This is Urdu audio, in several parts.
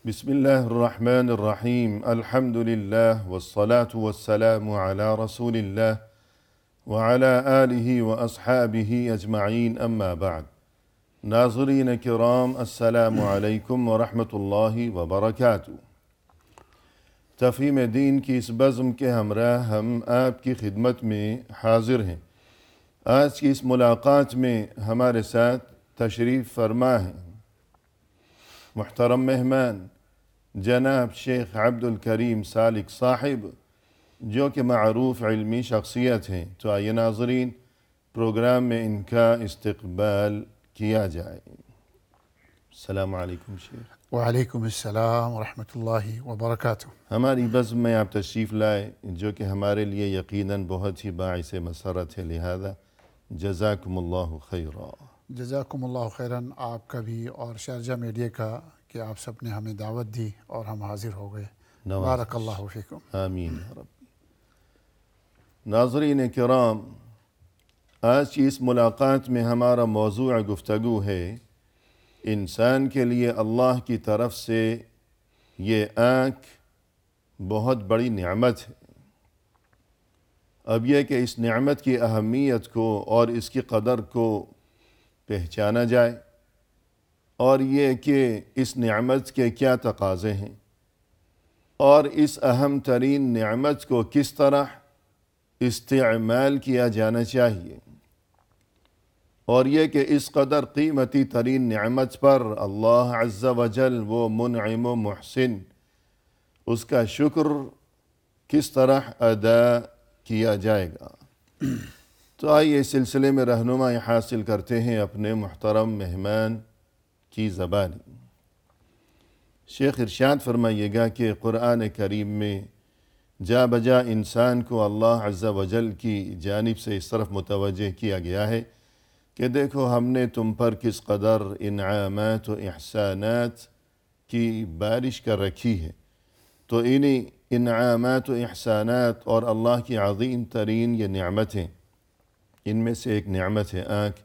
بسم الله الرحمن الرحيم الحمد لله والصلاة والسلام على رسول الله وعلى آله وأصحابه أجمعين أما بعد ناظرین کرام السلام علیکم ورحمۃ اللہ وبرکاتہ۔ تفہیم دین کی اس بزم کے ہمراہ ہم آپ کی خدمت میں حاضر ہیں۔ آج کی اس ملاقات میں ہمارے ساتھ تشریف فرما ہیں محترم مہمان جناب شیخ عبد الکریم سالک صاحب، جو کہ معروف علمی شخصیت ہیں۔ تو آئیے ناظرین پروگرام میں ان کا استقبال کیا جائے۔ السلام علیکم شیخ۔ وعلیکم السلام ورحمۃ اللہ وبرکاتہ۔ ہماری بزم میں آپ تشریف لائے، جو کہ ہمارے لیے یقیناً بہت ہی باعث مسرت ہے، لہذا جزاکم اللہ خیرا۔ جزاکم اللہ خیراً، آپ کا بھی اور شارجہ میڈیا کا، کہ آپ سب نے ہمیں دعوت دی اور ہم حاضر ہو گئے۔ بارک اللہ فیکم۔ آمین یا رب۔ ناظرین کرام، آج کی اس ملاقات میں ہمارا موضوع گفتگو ہے انسان کے لیے اللہ کی طرف سے یہ آنکھ بہت بڑی نعمت ہے۔ اب یہ کہ اس نعمت کی اہمیت کو اور اس کی قدر کو پہچانا جائے، اور یہ کہ اس نعمت کے کیا تقاضے ہیں، اور اس اہم ترین نعمت کو کس طرح استعمال کیا جانا چاہیے، اور یہ کہ اس قدر قیمتی ترین نعمت پر اللہ عز و جل وہ منعم و محسن، اس کا شکر کس طرح ادا کیا جائے گا۔ تو آئیے اس سلسلے میں رہنمائی حاصل کرتے ہیں اپنے محترم مہمان کی زبانی۔ شیخ ارشاد فرمائیے گا کہ قرآن کریم میں جا بجا انسان کو اللہ عز و جل کی جانب سے اس طرف متوجہ کیا گیا ہے کہ دیکھو ہم نے تم پر کس قدر انعامات و احسانات کی بارش کر رکھی ہے۔ تو انہی انعامات و احسانات اور اللہ کی عظیم ترین یہ نعمتیں، ان میں سے ایک نعمت ہے آنکھ۔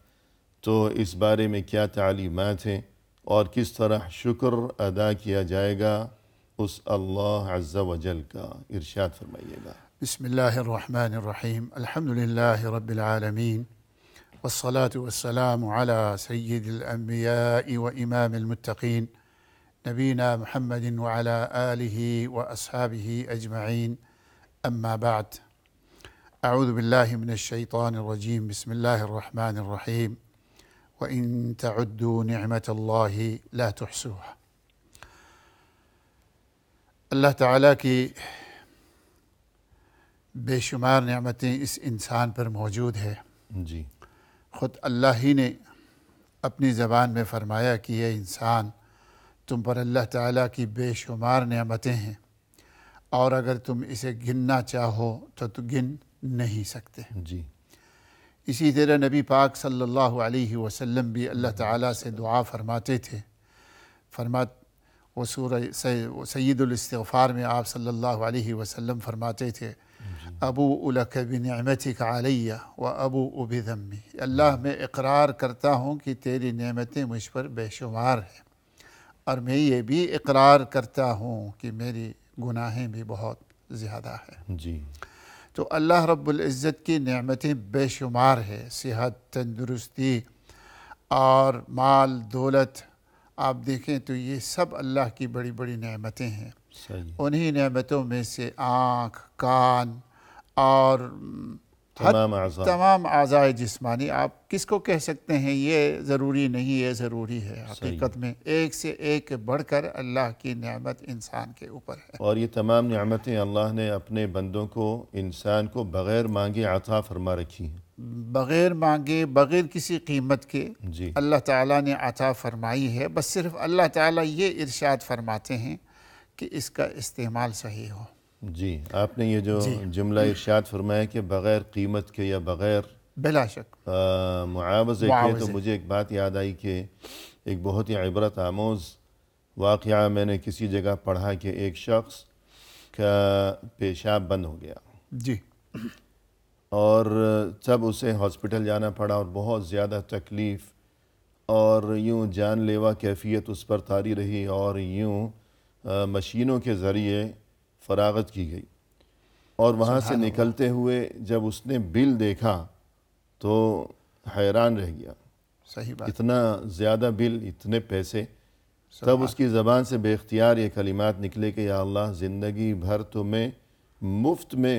تو اس بارے میں کیا تعلیمات ہیں اور کس طرح شکر ادا کیا جائے گا اس اللہ عز و جل کا، ارشاد فرمائیے گا۔ بسم اللہ الرحمن الرحیم، الحمدللہ رب العالمین، والصلاة والسلام على سید الانبیاء و امام المتقین، نبینا محمد وعلى آلہ و اصحابہ اجمعین، اما بعد۔ اعوذ باللہ من الشیطان الرجیم، بسم اللہ الرحمن الرحیم، وَإِن تَعُدُّوا نِعْمَةَ اللَّهِ لَا تُحْصُوهَا۔ اللہ تعالیٰ کی بے شمار نعمتیں اس انسان پر موجود ہے۔ جی، خود اللہ ہی نے اپنی زبان میں فرمایا کہ یہ انسان، تم پر اللہ تعالیٰ کی بے شمار نعمتیں ہیں، اور اگر تم اسے گننا چاہو تو گن نہیں سکتے۔ جی، اسی طرح نبی پاک صلی اللہ علیہ وسلم بھی اللہ تعالیٰ سے دعا فرماتے تھے۔ وہ سورہ سید الاستغفار میں آپ صلی اللہ علیہ وسلم فرماتے تھے، ابوء لک بنعمتک علی و ابوء بذنبی، اللہ میں اقرار کرتا ہوں کہ تیری نعمتیں مجھ پر بے شمار ہیں، اور میں یہ بھی اقرار کرتا ہوں کہ میری گناہیں بھی بہت زیادہ ہیں۔ جی، تو اللہ رب العزت کی نعمتیں بے شمار ہے، صحت، تندرستی اور مال دولت، آپ دیکھیں تو یہ سب اللہ کی بڑی بڑی نعمتیں ہیں۔ صحیح۔ انہی نعمتوں میں سے آنکھ، کان اور تمام اعضاء جسمانی، آپ کس کو کہہ سکتے ہیں یہ ضروری نہیں، یہ ضروری ہے۔ حقیقت میں ایک سے ایک بڑھ کر اللہ کی نعمت انسان کے اوپر ہے، اور یہ تمام نعمتیں اللہ نے اپنے بندوں کو، انسان کو بغیر مانگے عطا فرما رکھی ہیں، بغیر مانگے، بغیر کسی قیمت کے جی، اللہ تعالیٰ نے عطا فرمائی ہے۔ بس صرف اللہ تعالیٰ یہ ارشاد فرماتے ہیں کہ اس کا استعمال صحیح ہو۔ جی، آپ نے یہ جو جملہ ارشاد فرمایا کہ بغیر قیمت کے یا بغیر بلا شک معاوضے کے، تو مجھے ایک بات یاد آئی کہ ایک بہت ہی عبرت آموز واقعہ میں نے کسی جگہ پڑھا کہ ایک شخص کا پیشاب بند ہو گیا، جی، اور تب اسے ہاسپٹل جانا پڑا، اور بہت زیادہ تکلیف اور یوں جان لیوا کیفیت اس پر طاری رہی، اور یوں مشینوں کے ذریعے فراغت کی گئی، اور وہاں سے نکلتے ہوئے جب اس نے بل دیکھا تو حیران رہ گیا، صحیح بات، اتنا زیادہ بل، اتنے پیسے۔ تب اس کی زبان سے بے اختیار یہ کلمات نکلے کہ یا اللہ، زندگی بھر تو میں مفت میں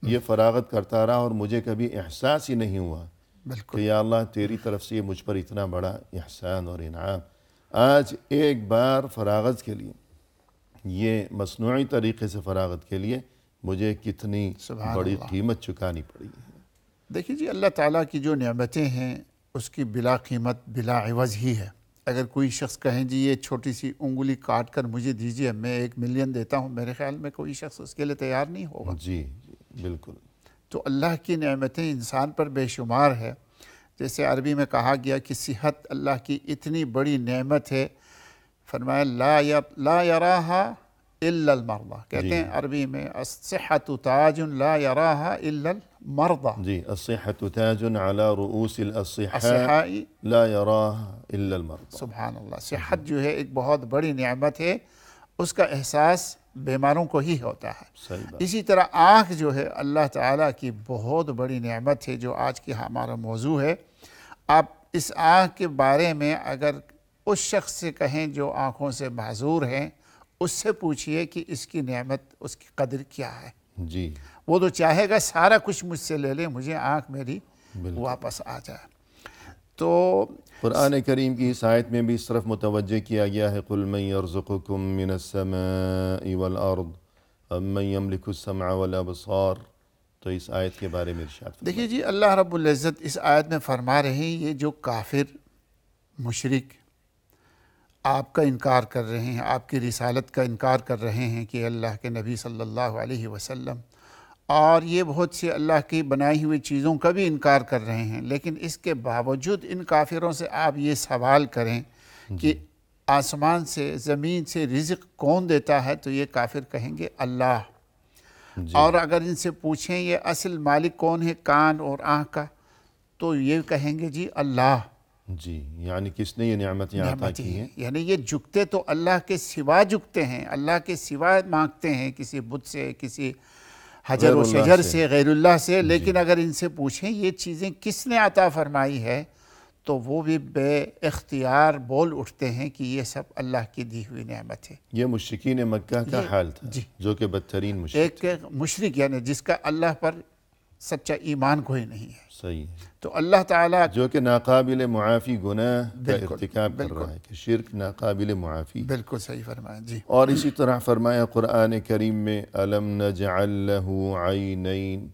یہ فراغت کرتا رہا اور مجھے کبھی احساس ہی نہیں ہوا کہ بالکل یا اللہ تیری طرف سے یہ مجھ پر اتنا بڑا احسان اور انعام۔ آج ایک بار فراغت کے لیے، یہ مصنوعی طریقے سے فراغت کے لیے مجھے کتنی سبحان بڑی اللہ۔ قیمت چکانی پڑی ہے۔ دیکھیے جی، اللہ تعالیٰ کی جو نعمتیں ہیں اس کی بلا قیمت بلا عوض ہی ہے۔ اگر کوئی شخص کہیں جی یہ چھوٹی سی انگلی کاٹ کر مجھے دیجیے، میں 1 ملین دیتا ہوں، میرے خیال میں کوئی شخص اس کے لیے تیار نہیں ہوگا۔ جی بالکل۔ تو اللہ کی نعمتیں انسان پر بے شمار ہے۔ جیسے عربی میں کہا گیا کہ صحت اللہ کی اتنی بڑی نعمت ہے، فرمایا لا یراہا الا المرضى، کہتے ہیں عربی میں الصحت تاج لا یراہا الا المرضى، جی، الصحة تاج على رؤوس الأصحاء اصحائی، لا يراها إلا المرضى۔ سبحان اللہ، صحت جو ہے ایک بہت بڑی نعمت ہے، اس کا احساس بیماروں کو ہی ہوتا ہے۔ صحیح بات۔ اسی طرح آنکھ جو ہے اللہ تعالیٰ کی بہت بڑی نعمت ہے، جو آج کی ہمارا موضوع ہے۔ آپ اس آنکھ کے بارے میں اگر اس شخص سے کہیں جو آنکھوں سے معذور ہیں، اس سے پوچھئے کہ اس کی نعمت، اس کی قدر کیا ہے، جی وہ تو چاہے گا سارا کچھ مجھ سے لے لے، مجھے آنکھ میری واپس آ جائے۔ تو قرآن کریم کی اس آیت میں بھی اس طرف متوجہ کیا گیا ہے، قُلْ مَنْ يَرْزُقُكُم مِّنَ السَّمَاءِ وَالْأَرْضِ أَمَّنْ يَمْلِكُ السَّمْعَ وَالْأَبْصَارَ۔ تو اس آیت کے بارے میں ارشاد فرمائیں۔ دیکھیے جی، اللہ رب العزت اس آیت میں فرما رہے ہیں، یہ جو کافر مشرک آپ کا انکار کر رہے ہیں، آپ کی رسالت کا انکار کر رہے ہیں کہ اللہ کے نبی صلی اللہ علیہ وسلم، اور یہ بہت سی اللہ کی بنائی ہوئی چیزوں کا بھی انکار کر رہے ہیں، لیکن اس کے باوجود ان کافروں سے آپ یہ سوال کریں کہ آسمان سے، زمین سے رزق کون دیتا ہے، تو یہ کافر کہیں گے اللہ۔ اور اگر ان سے پوچھیں یہ اصل مالک کون ہے کان اور آنکھ کا، تو یہ کہیں گے جی اللہ۔ جی، یعنی کس نے یہ نعمتیں عطا کی ہیں؟ یعنی یہ جھکتے تو اللہ کے سوا جھکتے ہیں، اللہ کے سوا مانگتے ہیں، کسی بت سے، کسی حجر و شجر سے، غیر اللہ سے۔ لیکن اگر ان سے پوچھیں یہ چیزیں کس نے عطا فرمائی ہے، تو وہ بھی بے اختیار بول اٹھتے ہیں کہ یہ سب اللہ کی دی ہوئی نعمت ہے۔ یہ مشرکین مکہ کا حال تھا، جو کہ بدترین مشرک ایک مشرک یعنی جس کا اللہ پر سچا ایمان کوئی نہیں ہے، صحیح ہے، تو اللہ تعالیٰ جو کہ ناقابل معافی گناہ کا ارتکاب کر رہا ہے، کہ شرک ناقابل معافی۔ بالکل صحیح فرمایا جی۔ اور اسی طرح فرمایا قرآن کریم میں أَلَمْ نَجْعَلْ لَهُ عَيْنَيْن،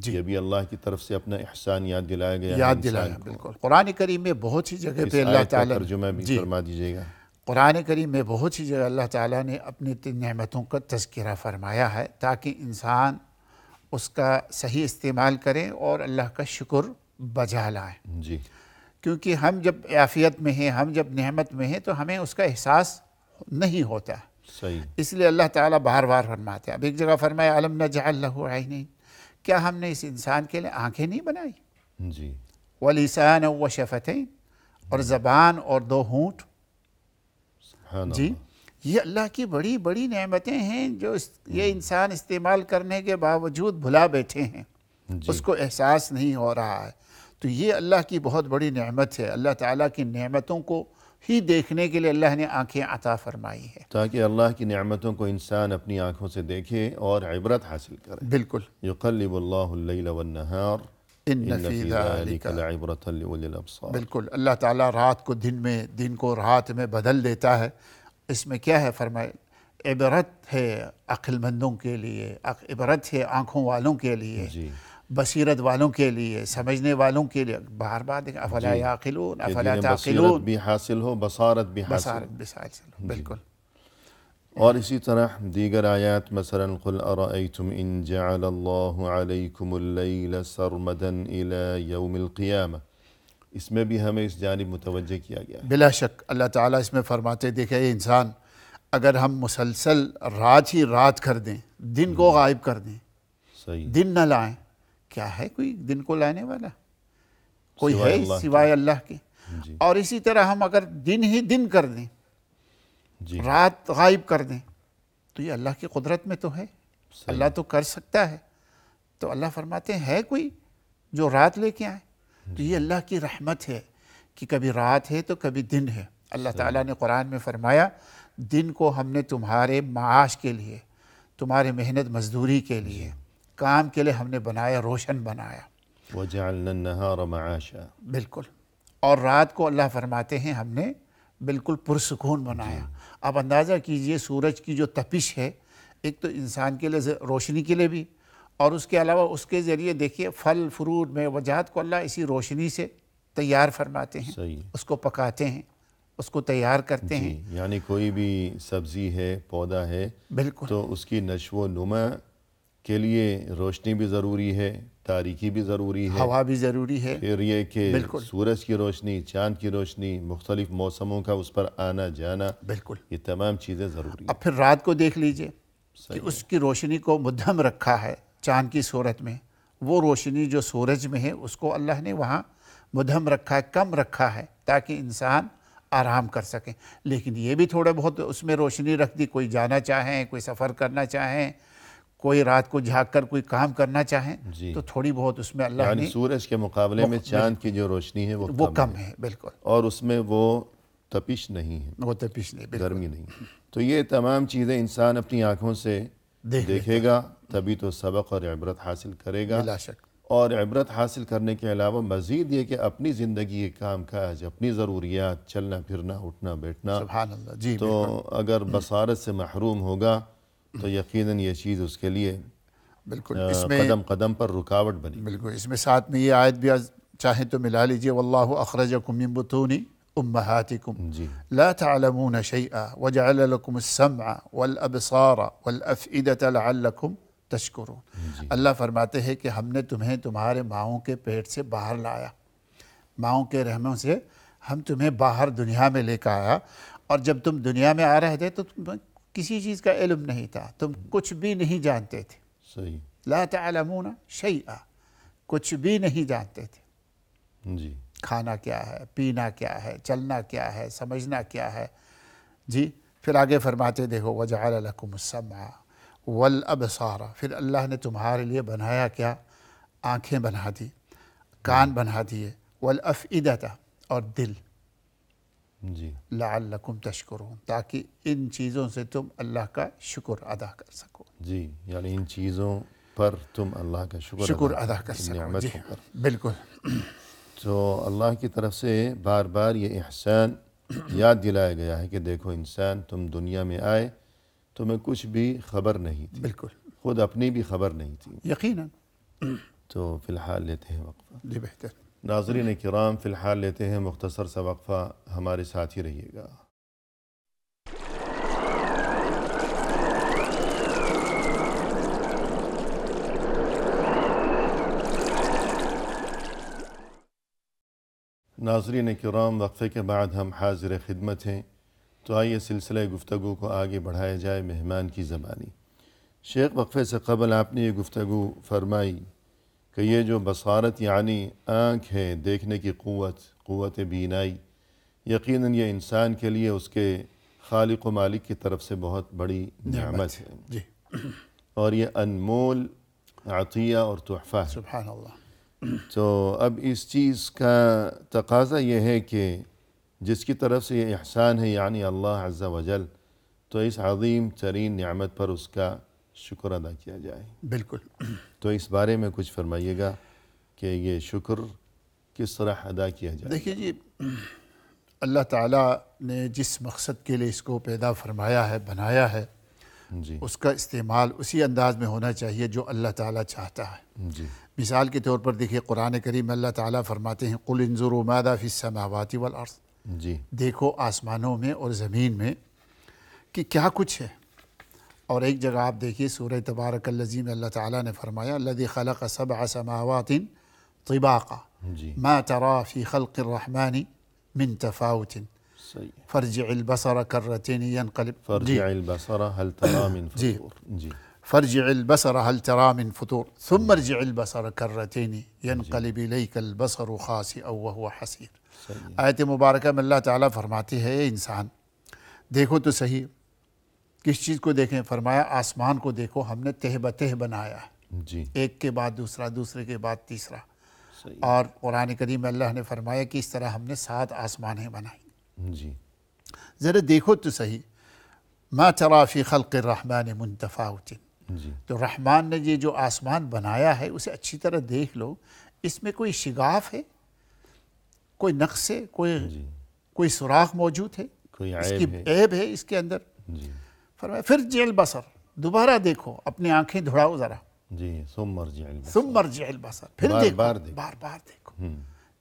یہ بھی اللہ کی طرف سے اپنا احسان یاد دلایا گیا ہے یاد دلایا، بالکل۔ قرآن کریم میں بہت سی جگہ پہ اللہ تعالیٰ، ترجمہ بھی فرما دیجیے گا۔ قرآن کریم میں بہت سی جگہ اللہ تعالیٰ نے اپنی نعمتوں کا تذکرہ فرمایا ہے، تاکہ انسان اس کا صحیح استعمال کریں اور اللہ کا شکر بجا لائیں۔ جی، کیونکہ ہم جب عافیت میں ہیں، ہم جب نعمت میں ہیں، تو ہمیں اس کا احساس نہیں ہوتا، صحیح۔ اس لیے اللہ تعالیٰ بار بار فرماتے ہیں۔ اب ایک جگہ فرمایا أَلَمْ نَجْعَلْ لَهُ عَيْنَيْن، کیا ہم نے اس انسان کے لیے آنکھیں نہیں بنائی؟ جی، وَلِسَانًا وَشَفَتَيْن، اور زبان اور 2 ہونٹ۔ سبحان جی، اللہ۔ یہ اللہ کی بڑی بڑی نعمتیں ہیں جو یہ انسان استعمال کرنے کے باوجود بھلا بیٹھے ہیں، اس کو احساس نہیں ہو رہا ہے۔ تو یہ اللہ کی بہت بڑی نعمت ہے۔ اللہ تعالیٰ کی نعمتوں کو ہی دیکھنے کے لیے اللہ نے آنکھیں عطا فرمائی ہے، تاکہ اللہ کی نعمتوں کو انسان اپنی آنکھوں سے دیکھے اور عبرت حاصل کرے۔ بالکل۔ يقلب اللہ اللیل والنہار ان فی ذلک، لعبرۃ لأولی الابصار۔ بالکل، اللہ تعالیٰ رات کو دن میں، دن کو رات میں بدل دیتا ہے۔ اس میں کیا ہے فرمائے، عبرت ہے عقل مندوں کے لیے، عبرت ہے آنکھوں والوں کے لیے، جی، بصیرت والوں کے لیے، سمجھنے والوں کے لیے۔ بار بار دیکھیں، افلا یعقلون کہ افلا جنہیں بصیرت تعقلون، بھی حاصل ہو، بصارت بھی حاصل بصارت بصارت، بالکل۔ اور اسی طرح دیگر آیات، مثلا قل ارأیتم ان جعل اللہ علیکم اللیل سرمدا الى یوم القیامہ، اس میں بھی ہمیں اس جانب متوجہ کیا گیا ہے۔ بلا شک اللہ تعالیٰ اس میں فرماتے، دیکھیں اے انسان، اگر ہم مسلسل رات ہی رات کر دیں، دن کو غائب کر دیں، صحیح، دن نہ لائیں، کیا ہے کوئی دن کو لانے والا؟ کوئی سوائے ہے اللہ سوائے اللہ کے؟ جی، اور اسی طرح ہم اگر دن ہی دن کر دیں، جی، رات غائب کر دیں، تو یہ اللہ کی قدرت میں تو ہے، اللہ تو کر سکتا ہے۔ تو اللہ فرماتے ہیں ہے کوئی جو رات لے کے آئے؟ تو یہ اللہ کی رحمت ہے کہ کبھی رات ہے تو کبھی دن ہے۔ اللہ تعالیٰ نے قرآن میں فرمایا دن کو ہم نے تمہارے معاش کے لیے، تمہارے محنت مزدوری کے لیے، کام کے لیے ہم نے بنایا، روشن بنایا۔ وَجَعَلْنَا النَّهَارَ مَعَاشًا، بالکل۔ اور رات کو اللہ فرماتے ہیں ہم نے بالکل پرسکون بنایا۔ آپ اندازہ کیجئے سورج کی جو تپش ہے، ایک تو انسان کے لیے روشنی کے لیے بھی، اور اس کے علاوہ اس کے ذریعے دیکھیے پھل فروٹ میں وجات کو اللہ اسی روشنی سے تیار فرماتے ہیں، صحیح، اس کو پکاتے ہیں، اس کو تیار کرتے ہیں۔ یعنی کوئی بھی سبزی ہے، پودا ہے، بالکل تو اس کی نشو و نما کے لیے روشنی بھی ضروری ہے، تاریکی بھی ضروری ہے، ہوا بھی ضروری ہے، پھر یہ کہ بالکل سورج کی روشنی، چاند کی روشنی، مختلف موسموں کا اس پر آنا جانا، بالکل۔ یہ تمام چیزیں ضروری ہیں۔ اب پھر رات کو دیکھ لیجئے کہ اس کی روشنی کو مدھم رکھا ہے چاند کی صورت میں، وہ روشنی جو سورج میں ہے اس کو اللہ نے وہاں مدھم رکھا ہے، کم رکھا ہے تاکہ انسان آرام کر سکیں۔ لیکن یہ بھی تھوڑے بہت اس میں روشنی رکھ دی، کوئی جانا چاہیں، کوئی سفر کرنا چاہیں، کوئی رات کو جھاگ کر کوئی کام کرنا چاہیں، تو تھوڑی بہت اس میں اللہ یعنی نے سورج کے مقابلے میں چاند کی جو روشنی ہے وہ کم ہے، بالکل، اور اس میں وہ تپش نہیں ہے، وہ تپش نہیں، بالکل گرمی نہیں ہے۔ تو یہ تمام چیزیں انسان اپنی آنکھوں سے دیکھے گا، تبھی تو سبق اور عبرت حاصل کرے گا۔ بلا شک۔ اور عبرت حاصل کرنے کے علاوہ مزید یہ کہ اپنی زندگی کے کام کاج، اپنی ضروریات، چلنا پھرنا، اٹھنا بیٹھنا، سبحان اللہ، جی تو اگر بصارت سے محروم ہوگا تو یقیناً یہ چیز اس کے لیے بالکل۔ اس میں قدم قدم پر رکاوٹ بنی۔ بالکل، اس میں ساتھ میں یہ آیت بھی چاہیں تو ملا لیجئے، واللہ اخرجکم من بطون امہاتکم جی، لا تعلمون شیئا وجعل لکم السمع والابصار والافئدة لعلکم تشکرون۔ اللہ فرماتے ہیں کہ ہم نے تمہیں تمہارے ماؤں کے پیٹ سے باہر لایا، ماؤں کے رحموں سے ہم تمہیں باہر دنیا میں لے کر آیا، اور جب تم دنیا میں آ رہے تھے تو تمہیں کسی چیز کا علم نہیں تھا، تم کچھ بھی نہیں جانتے تھے۔ صحیح، لا تعلمون شیئا، کچھ بھی نہیں جانتے تھے، جی، کھانا کیا ہے، پینا کیا ہے، چلنا کیا ہے، سمجھنا کیا ہے۔ جی، پھر آگے فرماتے دیکھو وجعل لکم السمع والابصار، پھر اللہ نے تمہارے لیے بنایا کیا؟ آنکھیں بنا دی، کان بنا دیے، والافئدۃ، اور دل، جی، لعلکم تشکرون، تاکہ ان چیزوں سے تم اللہ کا شکر ادا کر سکو، جی، یعنی ان چیزوں پر تم اللہ کا شکر ادا کر ان سکو۔ جی نعمتوں پر۔ بالکل، تو اللہ کی طرف سے بار بار یہ احسان یاد دلایا گیا ہے کہ دیکھو انسان، تم دنیا میں آئے، تمہیں کچھ بھی خبر نہیں تھی، بالکل، خود اپنی بھی خبر نہیں تھی۔ یقیناً۔ تو فی الحال لیتے ہیں وقفہ۔ جی بہتر۔ ناظرین کرام، فی الحال لیتے ہیں مختصر سا وقفہ، ہمارے ساتھ ہی رہیے گا۔ ناظرین کرام، وقفے کے بعد ہم حاضر خدمت ہیں، تو آئیے سلسلہ گفتگو کو آگے بڑھایا جائے مہمان کی زبانی۔ شیخ، وقفے سے قبل آپ نے یہ گفتگو فرمائی کہ یہ جو بصارت یعنی آنکھ ہے، دیکھنے کی قوت بینائی، یقیناً یہ انسان کے لیے اس کے خالق و مالک کی طرف سے بہت بڑی نعمت ہے، جی، اور یہ انمول عطیہ اور تحفہ ہے۔ سبحان اللہ۔ تو اب اس چیز کا تقاضا یہ ہے کہ جس کی طرف سے یہ احسان ہے، یعنی اللہ عز و جل، تو اس عظیم ترین نعمت پر اس کا شکر ادا کیا جائے۔ بالکل۔ تو اس بارے میں کچھ فرمائیے گا کہ یہ شکر کس طرح ادا کیا جائے۔ دیکھیے جی، اللہ تعالیٰ نے جس مقصد کے لیے اس کو پیدا فرمایا ہے، بنایا ہے، جی، اس کا استعمال اسی انداز میں ہونا چاہیے جو اللہ تعالیٰ چاہتا ہے۔ جی، مثال کے طور پر دیکھیے قرآن کریم میں اللہ تعالیٰ فرماتے ہیں قُلْ انظُرُوا ماذا فِي السَّمَاوَاتِ وَالْأَرْضِ، جی، دیکھو آسمانوں میں اور زمین میں کہ کیا کچھ ہے۔ اور ایک جگہ آپ دیکھیے سورہ تبارک الذی میں اللہ تعالیٰ نے فرمایا الذی خلق سبع سماوات طباقا جی، ما ترى في خلق الرحمن من تفاوت صحیح۔ فارجع البصر كرتين ينقلب فرجع البصر هل ترى من فطور۔ جی، فارجع البصر هل ترى من فطور ثم ارجع البصر كرتين ينقلب إليك البصر خاسئا وهو حسير۔ صحیح، آیت مبارکہ میں اللہ تعالیٰ فرماتے ہیں اے انسان دیکھو تو صحیح کس چیز کو دیکھیں؟ فرمایا آسمان کو دیکھو، ہم نے تہ بتہ بنایا ہے، جی ایک کے بعد دوسرا، دوسرے کے بعد تیسرا. صحیح. اور قرآن کریم میں اللہ نے فرمایا کہ اس طرح ہم نے 7 آسمانیں بنائیں. جی ذرا دیکھو تو صحیح، ما ترى فی خلق الرحمن من تفاوت. جی تو رحمان نے یہ جو آسمان بنایا ہے اسے اچھی طرح دیکھ لو، اس میں کوئی شگاف ہے، کوئی نقص ہے، جی کوئی سوراخ موجود ہے، کوئی اس کی عیب ہے. عیب ہے اس کے اندر؟ جی فرمایا پھر جی البصر، دوبارہ دیکھو، اپنی آنکھیں دھڑاؤ ذرا. جی ثم ارجع البصر. ثم ارجع البصر، پھر بار دیکھو، بار دیکھو. بار بار دیکھو.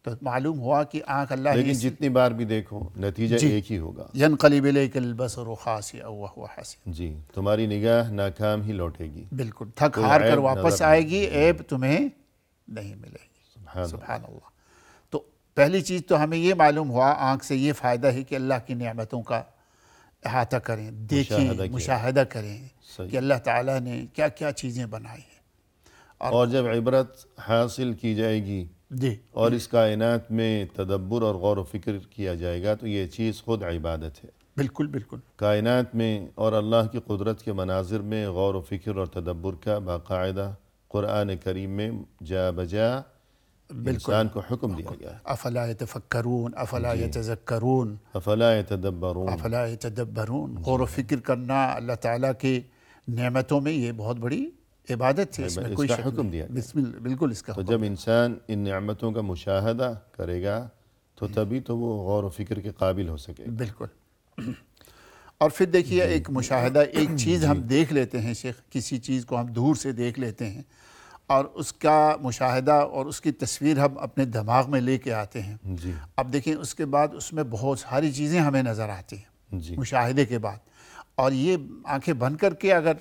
تو معلوم ہوا کہ آنکھ اللہ نے لیکن جتنی بار بھی دیکھو نتیجہ جی ایک ہی ہوگا. ینقلب الیک البصر خاسئا وهو حسیر. جی تمہاری نگاہ ناکام ہی لوٹے گی. بالکل تھک کوئی ہار کر عیب واپس نظر آئے نہیں. گی، عیب تمہیں نہیں ملے گی. سبحان سبحان اللہ. تو پہلی چیز تو ہمیں یہ معلوم ہوا آنکھ سے یہ فائدہ ہے کہ اللہ کی نعمتوں کا احاطہ کریں، دیکھیں، مشاہدہ کریں صحیح. کہ اللہ تعالیٰ نے کیا کیا چیزیں بنائی ہیں. اور جب عبرت حاصل کی جائے گی جی اور اس کائنات میں تدبر اور غور و فکر کیا جائے گا تو یہ چیز خود عبادت ہے. بالکل بالکل کائنات میں اور اللہ کی قدرت کے مناظر میں غور و فکر اور تدبر کا باقاعدہ قرآن کریم میں جا بجا انسان کو حکم دیا گیا ہے. افلا یتفکرون، افلا یتذکرون، افلا یتدبرون. افلا یتدبرون. غور و فکر کرنا اللہ تعالیٰ کی نعمتوں میں یہ بہت بڑی عبادت ہے، اس میں اس کوئی کا شک حکم نہیں. دیا گیا. بالکل اس کا تو حکم. جب انسان ان نعمتوں کا مشاہدہ کرے گا تو تبھی تو وہ غور و فکر کے قابل ہو سکے گا. بالکل. اور پھر دیکھیے ایک مشاہدہ، ایک چیز ہم دیکھ لیتے ہیں شیخ، کسی چیز کو ہم دور سے دیکھ لیتے ہیں اور اس کا مشاہدہ اور اس کی تصویر ہم اپنے دماغ میں لے کے آتے ہیں. جی اب دیکھیں اس کے بعد اس میں بہت ساری چیزیں ہمیں نظر آتی ہیں جی مشاہدے کے بعد. اور یہ آنکھیں بند کر کے اگر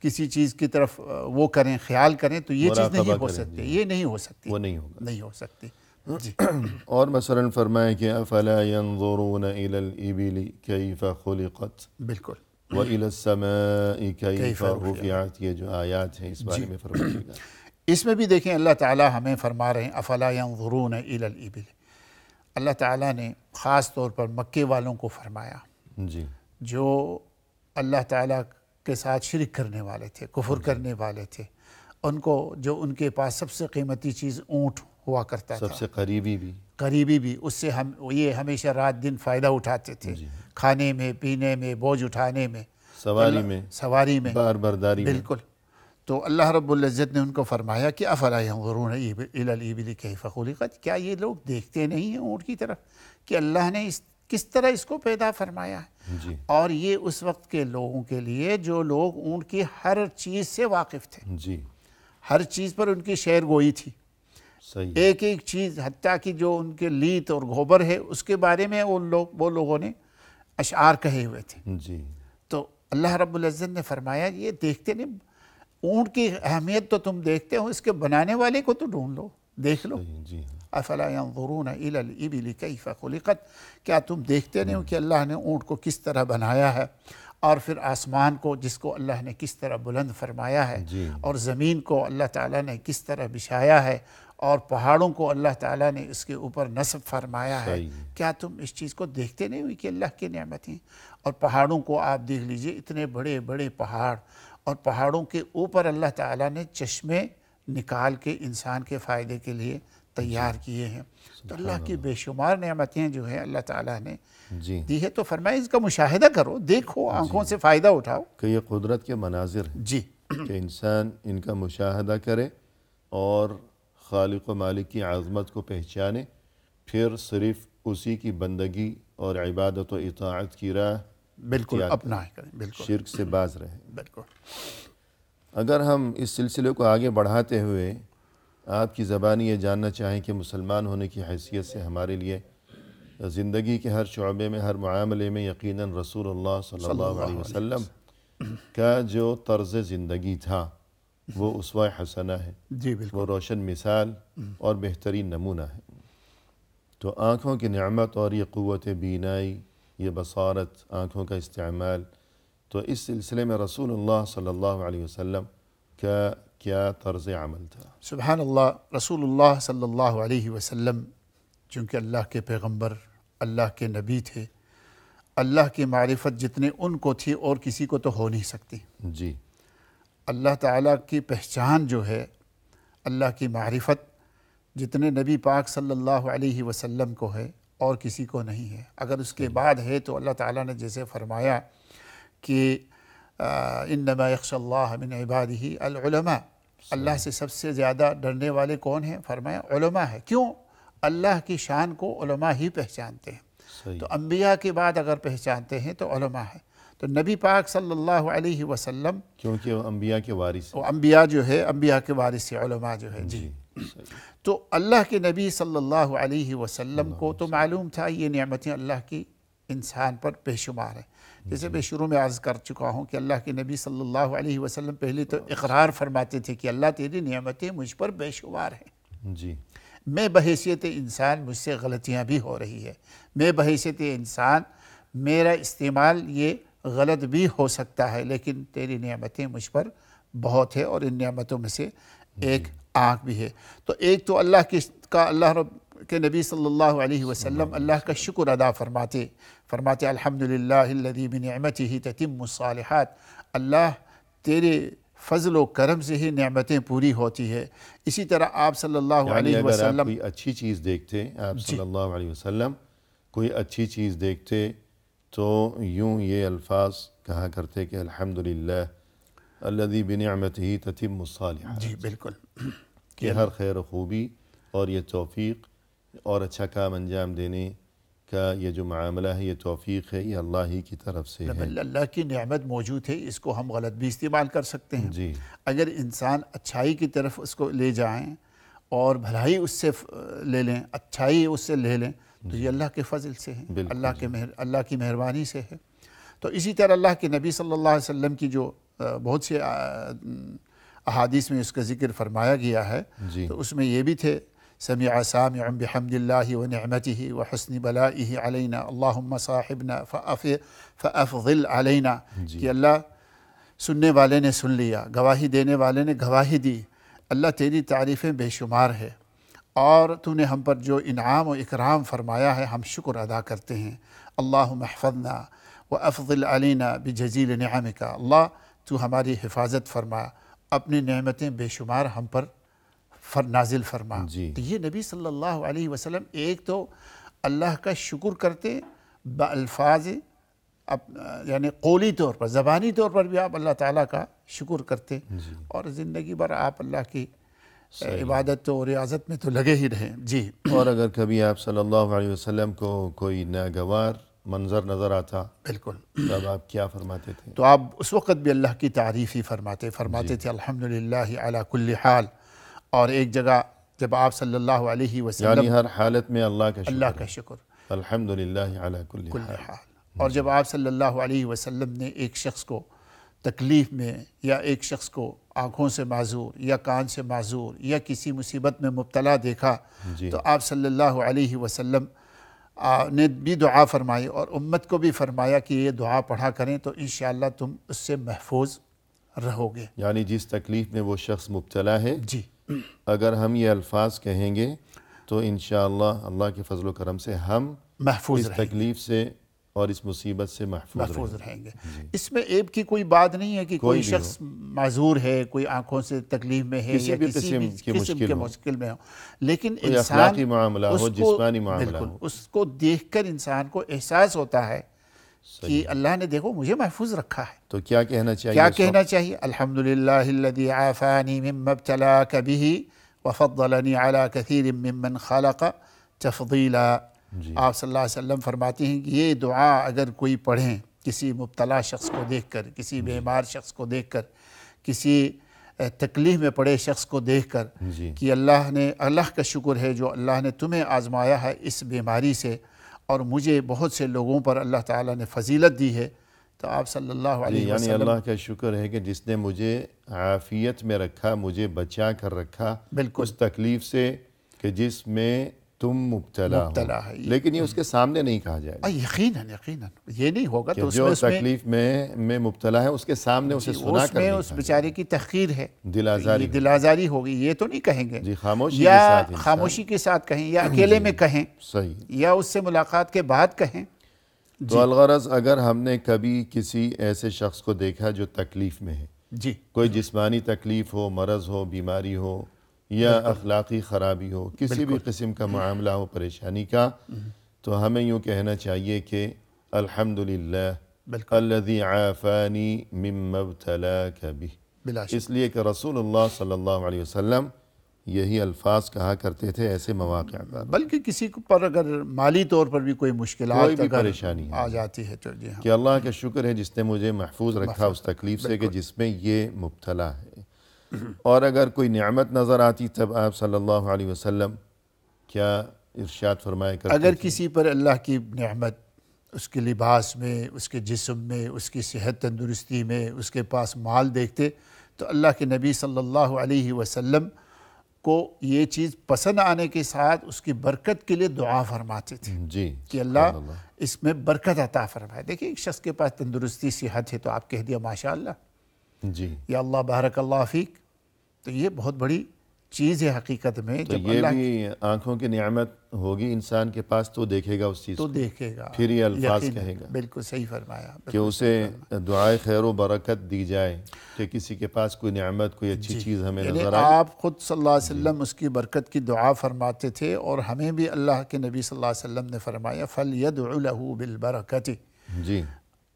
کسی چیز کی طرف وہ کریں، خیال کریں تو یہ چیز نہیں مراقبہ ہو کریں. سکتی، جی یہ نہیں ہو سکتی، وہ نہیں ہوگا. نہیں ہو سکتی. جی اور مثلا فرمائے کہ افلا ينظرون الى الابل كيف خلقت بالکل. وإلى السماء كيف كيف رفعت. یہ جو آیات ہیں اس بارے میں فرمائیے گا. اس میں بھی دیکھیں اللہ تعالیٰ ہمیں فرما رہے ہیں افلا ينظرون الى الابل. اللہ تعالیٰ نے خاص طور پر مکے والوں کو فرمایا جی جو اللہ تعالیٰ کے ساتھ شرک کرنے والے تھے، کفر کرنے والے تھے، ان کو جو ان کے پاس سب سے قیمتی چیز اونٹ ہوا کرتا تھا، سب سے قریبی بھی. قریبی بھی، اس سے یہ ہمیشہ رات دن فائدہ اٹھاتے تھے، کھانے میں، پینے میں، بوجھ اٹھانے میں، سواری میں، بار برداری میں. بالکل. تو اللہ رب العزت نے ان کو فرمایا کہ افلا ينظرون الى الابل كيف خلقت. کیا یہ لوگ دیکھتے نہیں ہیں اونٹ کی طرف کہ اللہ نے کس طرح اس کو پیدا فرمایا ہے. جی اور یہ اس وقت کے لوگوں کے لیے جو لوگ اونٹ کی ہر چیز سے واقف تھے، جی ہر چیز پر ان کی شعر گوئی تھی، صحیح. ایک ایک چیز، حتیٰ کہ جو ان کے لیت اور گوبر ہے اس کے بارے میں وہ لوگوں نے اشعار کہے ہوئے تھے. جی تو اللہ رب العزت نے فرمایا یہ دیکھتے نہیں، اونٹ کی اہمیت تو تم دیکھتے ہو، اس کے بنانے والے کو تو ڈھونڈ لو، دیکھ لو. جی افلا ينظرون الى الابل كيف خلقت. کیا تم دیکھتے نہیں ہو کہ اللہ نے اونٹ کو کس طرح بنایا ہے، اور پھر آسمان کو جس کو اللہ نے کس طرح بلند فرمایا ہے، جی اور زمین کو اللہ تعالیٰ نے کس طرح بچھایا ہے، اور پہاڑوں کو اللہ تعالیٰ نے اس کے اوپر نصب فرمایا ہے. صحیح. کیا تم اس چیز کو دیکھتے نہیں ہوئی کہ اللہ کی نعمتیں. اور پہاڑوں کو آپ دیکھ لیجئے، اتنے بڑے بڑے پہاڑ، اور پہاڑوں کے اوپر اللہ تعالیٰ نے چشمے نکال کے انسان کے فائدے کے لیے تیار کیے ہیں. تو اللہ کی بے شمار نعمتیں جو ہیں اللہ تعالیٰ نے جی دی ہے. تو فرمایا اس کا مشاہدہ کرو، دیکھو، آنکھوں سے فائدہ اٹھاؤ. کہ یہ قدرت کے مناظر ہیں جی کہ انسان ان کا مشاہدہ کرے اور خالق و مالک کی عظمت کو پہچانے، پھر صرف اسی کی بندگی اور عبادت و اطاعت کی راہ بالکل اختیار اپنا کریں. بالکل شرک سے باز رہے. بالکل. اگر ہم اس سلسلے کو آگے بڑھاتے ہوئے آپ کی زبانی یہ جاننا چاہیں کہ مسلمان ہونے کی حیثیت سے ہمارے لیے زندگی کے ہر شعبے میں، ہر معاملے میں یقیناً رسول اللہ صلی اللہ علیہ وسلم کا جو طرز زندگی تھا وہ اسوہ حسنہ ہے. جی بالکل. وہ روشن مثال اور بہترین نمونہ ہے. تو آنکھوں کی نعمت اور یہ قوت بینائی، یہ بصارت، آنکھوں کا استعمال، تو اس سلسلے میں رسول اللہ صلی اللہ علیہ وسلم کا کیا طرز عمل تھا؟ سبحان اللہ. رسول اللہ صلی اللہ علیہ وسلم چونکہ اللہ کے پیغمبر، اللہ کے نبی تھے، اللہ کی معرفت جتنے ان کو تھی اور کسی کو تو ہو نہیں سکتی۔ جی اللہ تعالیٰ کی پہچان جو ہے، اللہ کی معرفت جتنے نبی پاک صلی اللہ علیہ وسلم کو ہے اور کسی کو نہیں ہے۔ اگر اس کے بعد ہے تو اللہ تعالیٰ نے جیسے فرمایا کہ انما یخشی اللہ من عبادہ العلماء، اللہ سے سب سے زیادہ ڈرنے والے کون ہیں؟ فرمایا علماء ہے۔ کیوں؟ اللہ کی شان کو علماء ہی پہچانتے ہیں۔ صحیح۔ تو انبیاء کے بعد اگر پہچانتے ہیں تو علماء ہے۔ تو نبی پاک صلی اللہ علیہ وسلم، کیونکہ وہ انبیاء کے وارث ہیں۔ وہ انبیاء جو ہے، انبیاء کے وارث علماء جو ہے، جی۔ صحیح۔ تو اللہ کے نبی صلی اللہ علیہ وسلم کو تو معلوم تھا یہ نعمتیں اللہ کی انسان پر بے شمار ہیں۔ جیسے میں شروع میں عرض کر چکا ہوں کہ اللہ کے نبی صلی اللہ علیہ وسلم پہلے تو اقرار فرماتے تھے کہ اللہ تیری نعمتیں مجھ پر بے شمار ہیں، جی میں بحیثیت انسان مجھ سے غلطیاں بھی ہو رہی ہے، میں بحیثیت انسان میرا استعمال یہ غلط بھی ہو سکتا ہے، لیکن تیری نعمتیں مجھ پر بہت ہے، اور ان نعمتوں میں سے ایک آنکھ بھی ہے۔ تو ایک تو اللہ رب کے نبی صلی اللہ علیہ وسلم اللہ کا شکر ادا فرماتے الحمدللہ الذی بنعمتہ تتم الصالحات، اللہ تیرے فضل و کرم سے ہی نعمتیں پوری ہوتی ہے۔ اسی طرح آپ صلی اللہ علیہ اگر آپ وسلم، کوئی اچھی چیز دیکھتے، آپ صلی اللہ علیہ وسلم کوئی اچھی چیز دیکھتے تو یوں یہ الفاظ کہا کرتے کہ الحمدللہ الذی بنعمتہ تتم الصالحات، جی بالکل، کہ ہر خیر و خوبی اور یہ توفیق اور اچھا کام انجام دینے کا یہ جو معاملہ ہے، یہ توفیق ہے، یہ اللہ ہی کی طرف سے ہے۔ اللہ کی نعمت موجود ہے، اس کو ہم غلط بھی استعمال کر سکتے ہیں۔ جی اگر انسان اچھائی کی طرف اس کو لے جائیں اور بھلائی اس سے لے لیں، اچھائی اس سے لے لیں، تو یہ اللہ کے فضل سے ہے، اللہ کی مہربانی سے ہے۔ تو اسی طرح اللہ کے نبی صلی اللہ علیہ وسلم کی جو بہت سے احادیث میں اس کا ذکر فرمایا گیا ہے، تو اس میں یہ بھی تھے سمع سامع بحمد اللہ ونعمتہ وحسن بلائہ علینا اللہم صاحبنا فافضل علینا، کہ اللہ سننے والے نے سن لیا، گواہی دینے والے نے گواہی دی، اللہ تیری تعریفیں بے شمار ہے، اور تو نے ہم پر جو انعام و اکرام فرمایا ہے ہم شکر ادا کرتے ہیں۔ اللہم احفظنا وافضل علینا بجزیل نعمک، اللہ تو ہماری حفاظت فرما، اپنی نعمتیں بے شمار ہم پر نازل فرما۔ تو یہ نبی صلی اللہ علیہ وسلم ایک تو اللہ کا شکر کرتے بالفاظ، یعنی قولی طور پر، زبانی طور پر بھی آپ اللہ تعالیٰ کا شکر کرتے، اور زندگی بھر آپ اللہ کی عبادت و ریاضت میں تو لگے ہی رہیں۔ جی، اور اگر کبھی آپ صلی اللہ علیہ وسلم کو کوئی ناگوار منظر نظر آتا، بالکل، تب آپ کیا فرماتے تھے؟ تو آپ اس وقت بھی اللہ کی تعریف ہی فرماتے تھے الحمدللہ علی کل حال۔ اور ایک جگہ جب آپ صلی اللہ علیہ وسلم، یعنی ہر حالت میں اللہ کا شکر الحمدللہ علی کل حال۔ اور جب آپ صلی اللہ علیہ وسلم نے ایک شخص کو تکلیف میں، یا ایک شخص کو آنکھوں سے معذور یا کان سے معذور یا کسی مصیبت میں مبتلا دیکھا، تو آپ صلی اللہ علیہ وسلم نے بھی دعا فرمائی اور امت کو بھی فرمایا کہ یہ دعا پڑھا کریں تو انشاءاللہ تم اس سے محفوظ رہو گے۔ یعنی جس تکلیف میں وہ شخص مبتلا ہے، جی، اگر ہم یہ الفاظ کہیں گے تو انشاءاللہ اللہ کے فضل و کرم سے ہم محفوظ اس تکلیف سے اور اس مصیبت سے محفوظ رہیں گے۔ اس میں عیب کی کوئی بات نہیں ہے کہ کوئی شخص معذور ہے، کوئی آنکھوں سے تکلیف میں ہے، یا کسی بھی قسم کے مشکل میں ہو، لیکن انسان اخلاقی معاملہ ہو، جسمانی معاملہ ہو، اس کو دیکھ کر انسان کو احساس ہوتا ہے کہ اللہ نے دیکھو مجھے محفوظ رکھا ہے، تو کیا کہنا چاہیے؟ کیا کہنا چاہیے؟ الحمدللہ الذی عافانی مما ابتلاک بہ وفضلنی علی کثیر ممن خلق تفضیلا۔ آپ صلی اللہ علیہ وسلم فرماتے ہیں کہ یہ دعا اگر کوئی پڑھیں کسی مبتلا شخص کو دیکھ کر، کسی بیمار شخص کو دیکھ کر، کسی تکلیف میں پڑے شخص کو دیکھ کر، کہ اللہ کا شکر ہے جو اللہ نے تمہیں آزمایا ہے اس بیماری سے، اور مجھے بہت سے لوگوں پر اللہ تعالیٰ نے فضیلت دی ہے، تو آپ صلی اللہ علیہ وسلم، یعنی اللہ کا شکر ہے کہ جس نے مجھے عافیت میں رکھا، مجھے بچا کر رکھا اس تکلیف سے کہ جس میں تم مبتلا ہو، لیکن یہ اس کے سامنے نہیں کہا جائے گا۔ یقیناً یہ نہیں ہوگا، تو جو تکلیف میں مبتلا ہے اس کے سامنے اسے سنا کر نہیں، اس بیچارے کی تحقیر ہے، دل آزاری ہوگی، یہ تو نہیں کہیں گے، خاموشی کے ساتھ کہیں، یا اکیلے میں کہیں، صحیح، یا اس سے ملاقات کے بعد کہیں، تو الغرض اگر ہم نے کبھی کسی ایسے شخص کو دیکھا جو تکلیف میں ہے، جی کوئی جسمانی تکلیف ہو، مرض ہو، بیماری ہو یا اخلاقی خرابی ہو، کسی بھی قسم کا معاملہ ہو پریشانی کا، تو ہمیں یوں کہنا چاہیے کہ الحمدللہ بالکل الذی عافانی مما ابتلاک بہ، بلا شک، اس لیے کہ رسول اللہ صلی اللہ علیہ وسلم یہی الفاظ کہا کرتے تھے ایسے مواقع پر، بلکہ کسی پر اگر مالی طور پر بھی کوئی مشکلات کوئی بھی اگر پریشانی آ ہے، جاتی ہے تو جی ہاں کہ اللہ کا شکر ہے جس نے مجھے محفوظ رکھا اس تکلیف سے کہ جس میں یہ مبتلا ہے۔ اور اگر کوئی نعمت نظر آتی تب آپ صلی اللہ علیہ وسلم کیا ارشاد فرمایا کرتے اگر تھے؟ کسی پر اللہ کی نعمت اس کے لباس میں، اس کے جسم میں، اس کی صحت تندرستی میں، اس کے پاس مال دیکھتے تو اللہ کے نبی صلی اللہ علیہ وسلم کو یہ چیز پسند آنے کے ساتھ اس کی برکت کے لیے دعا فرماتے تھے جی کہ سبحان اللہ اس میں برکت عطا فرمائے۔ دیکھیں ایک شخص کے پاس تندرستی صحت ہے تو آپ کہہ دیا ماشاء اللہ جی، یا اللہ بارک اللہ فیک، تو یہ بہت بڑی چیز ہے حقیقت میں۔ تو جب یہ اللہ بھی آنکھوں کی نعمت ہوگی انسان کے پاس تو دیکھے گا اس چیز تو کو، دیکھے گا، پھر یہ الفاظ یقیناً کہے گا بالکل صحیح فرمایا، کہ بالکل اسے دعائے خیر و برکت دی جائے کہ کسی کے پاس کوئی نعمت، کوئی اچھی جی، چیز ہمیں یعنی نظر آئی۔ آپ خود صلی اللہ علیہ وسلم اس کی برکت کی دعا فرماتے تھے، اور ہمیں بھی اللہ کے نبی صلی اللہ علیہ وسلم نے فرمایا فَلْيَدْعُ لَهُ بِالْبَرَكَةِ، جی،